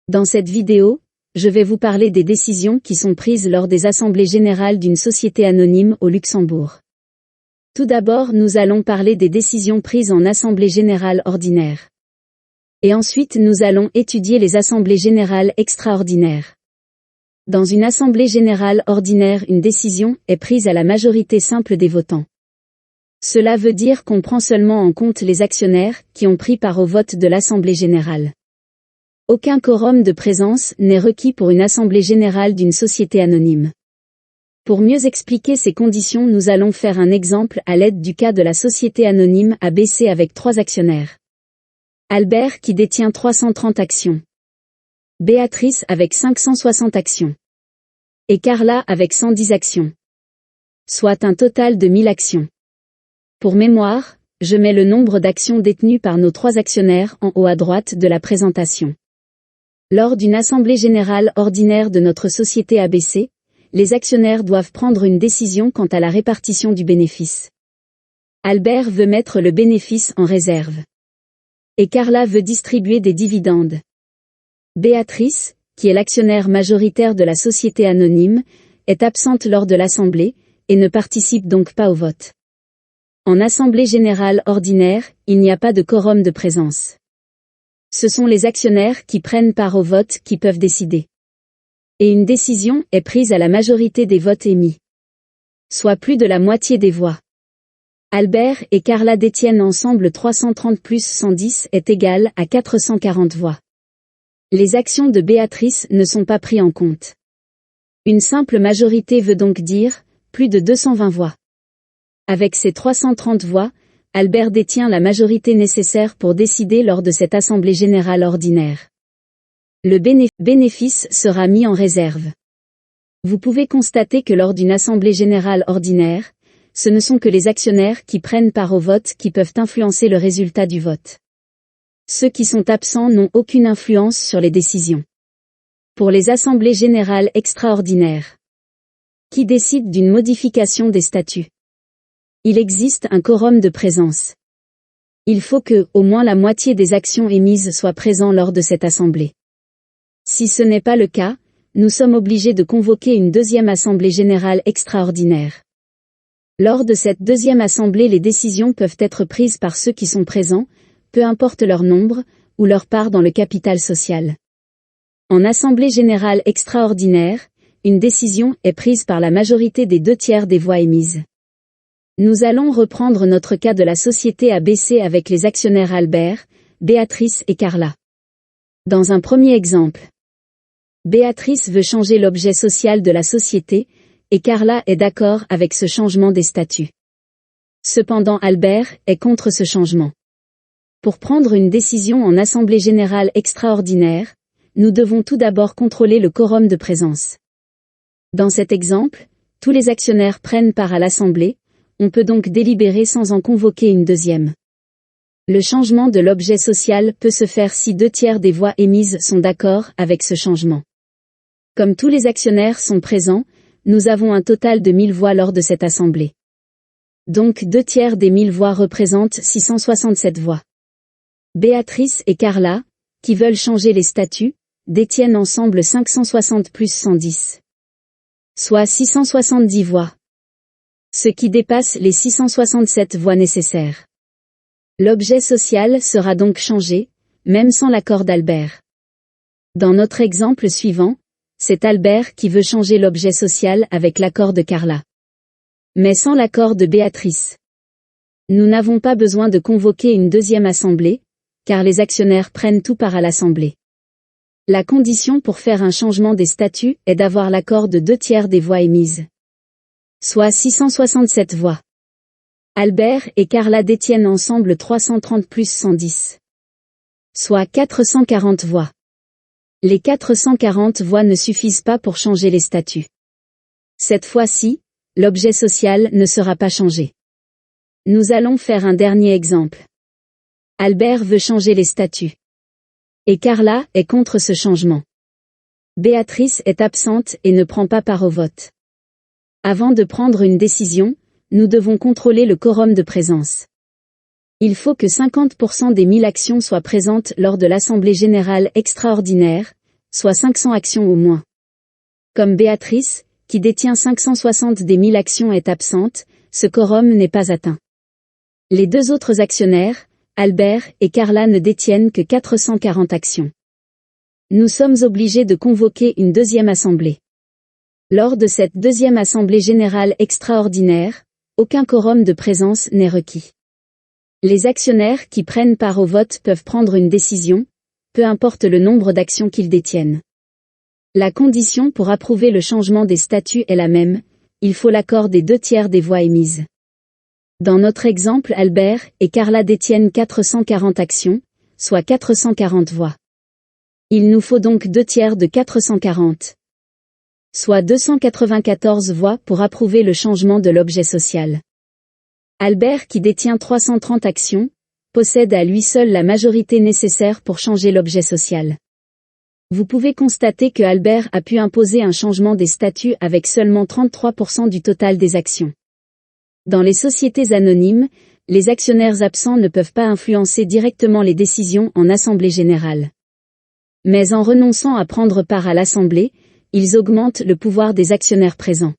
Dans cette vidéo, je vais vous parler des décisions qui sont prises lors des assemblées générales d'une société anonyme au Luxembourg. Tout d'abord, nous allons parler des décisions prises en assemblée générale ordinaire. Et ensuite, nous allons étudier les assemblées générales extraordinaires. Dans une assemblée générale ordinaire, une décision est prise à la majorité simple des votants. Cela veut dire qu'on prend seulement en compte les actionnaires qui ont pris part au vote de l'assemblée générale. Aucun quorum de présence n'est requis pour une assemblée générale d'une société anonyme. Pour mieux expliquer ces conditions, nous allons faire un exemple à l'aide du cas de la société anonyme ABC avec 3 actionnaires. Albert qui détient 330 actions. Béatrice avec 560 actions. Et Carla avec 110 actions. Soit un total de 1000 actions. Pour mémoire, je mets le nombre d'actions détenues par nos 3 actionnaires en haut à droite de la présentation. Lors d'une assemblée générale ordinaire de notre société ABC, les actionnaires doivent prendre une décision quant à la répartition du bénéfice. Albert veut mettre le bénéfice en réserve. Et Carla veut distribuer des dividendes. Béatrice, qui est l'actionnaire majoritaire de la société anonyme, est absente lors de l'assemblée, et ne participe donc pas au vote. En assemblée générale ordinaire, il n'y a pas de quorum de présence. Ce sont les actionnaires qui prennent part au vote qui peuvent décider. Et une décision est prise à la majorité des votes émis. Soit plus de la moitié des voix. Albert et Carla détiennent ensemble 330 plus 110 est égal à 440 voix. Les actions de Béatrice ne sont pas prises en compte. Une simple majorité veut donc dire plus de 220 voix. Avec ces 330 voix, Albert détient la majorité nécessaire pour décider lors de cette assemblée générale ordinaire. Le bénéfice sera mis en réserve. Vous pouvez constater que lors d'une assemblée générale ordinaire, ce ne sont que les actionnaires qui prennent part au vote qui peuvent influencer le résultat du vote. Ceux qui sont absents n'ont aucune influence sur les décisions. Pour les assemblées générales extraordinaires, qui décident d'une modification des statuts? Il existe un quorum de présence. Il faut que, au moins la moitié des actions émises soient présents lors de cette assemblée. Si ce n'est pas le cas, nous sommes obligés de convoquer une deuxième assemblée générale extraordinaire. Lors de cette deuxième assemblée, les décisions peuvent être prises par ceux qui sont présents, peu importe leur nombre, ou leur part dans le capital social. En assemblée générale extraordinaire, une décision est prise par la majorité des 2/3 des voix émises. Nous allons reprendre notre cas de la société ABC avec les actionnaires Albert, Béatrice et Carla. Dans un premier exemple, Béatrice veut changer l'objet social de la société, et Carla est d'accord avec ce changement des statuts. Cependant Albert est contre ce changement. Pour prendre une décision en assemblée générale extraordinaire, nous devons tout d'abord contrôler le quorum de présence. Dans cet exemple, tous les actionnaires prennent part à l'assemblée. On peut donc délibérer sans en convoquer une deuxième. Le changement de l'objet social peut se faire si 2/3 des voix émises sont d'accord avec ce changement. Comme tous les actionnaires sont présents, nous avons un total de 1000 voix lors de cette assemblée. Donc 2/3 des 1000 voix représentent 667 voix. Béatrice et Carla, qui veulent changer les statuts, détiennent ensemble 560 plus 110. Soit 670 voix. Ce qui dépasse les 667 voix nécessaires. L'objet social sera donc changé, même sans l'accord d'Albert. Dans notre exemple suivant, c'est Albert qui veut changer l'objet social avec l'accord de Carla. Mais sans l'accord de Béatrice. Nous n'avons pas besoin de convoquer une deuxième assemblée, car les actionnaires prennent tout part à l'assemblée. La condition pour faire un changement des statuts est d'avoir l'accord de 2/3 des voix émises. Soit 667 voix. Albert et Carla détiennent ensemble 330 plus 110. Soit 440 voix. Les 440 voix ne suffisent pas pour changer les statuts. Cette fois-ci, l'objet social ne sera pas changé. Nous allons faire un dernier exemple. Albert veut changer les statuts. Et Carla est contre ce changement. Béatrice est absente et ne prend pas part au vote. Avant de prendre une décision, nous devons contrôler le quorum de présence. Il faut que 50% des 1000 actions soient présentes lors de l'Assemblée générale extraordinaire, soit 500 actions au moins. Comme Béatrice, qui détient 560 des 1000 actions est absente, ce quorum n'est pas atteint. Les deux autres actionnaires, Albert et Carla ne détiennent que 440 actions. Nous sommes obligés de convoquer une deuxième assemblée. Lors de cette deuxième assemblée générale extraordinaire, aucun quorum de présence n'est requis. Les actionnaires qui prennent part au vote peuvent prendre une décision, peu importe le nombre d'actions qu'ils détiennent. La condition pour approuver le changement des statuts est la même, il faut l'accord des 2/3 des voix émises. Dans notre exemple, Albert et Carla détiennent 440 actions, soit 440 voix. Il nous faut donc 2/3 de 440. Soit 294 voix pour approuver le changement de l'objet social. Albert, qui détient 330 actions, possède à lui seul la majorité nécessaire pour changer l'objet social. Vous pouvez constater que Albert a pu imposer un changement des statuts avec seulement 33% du total des actions. Dans les sociétés anonymes, les actionnaires absents ne peuvent pas influencer directement les décisions en assemblée générale. Mais en renonçant à prendre part à l'assemblée, ils augmentent le pouvoir des actionnaires présents.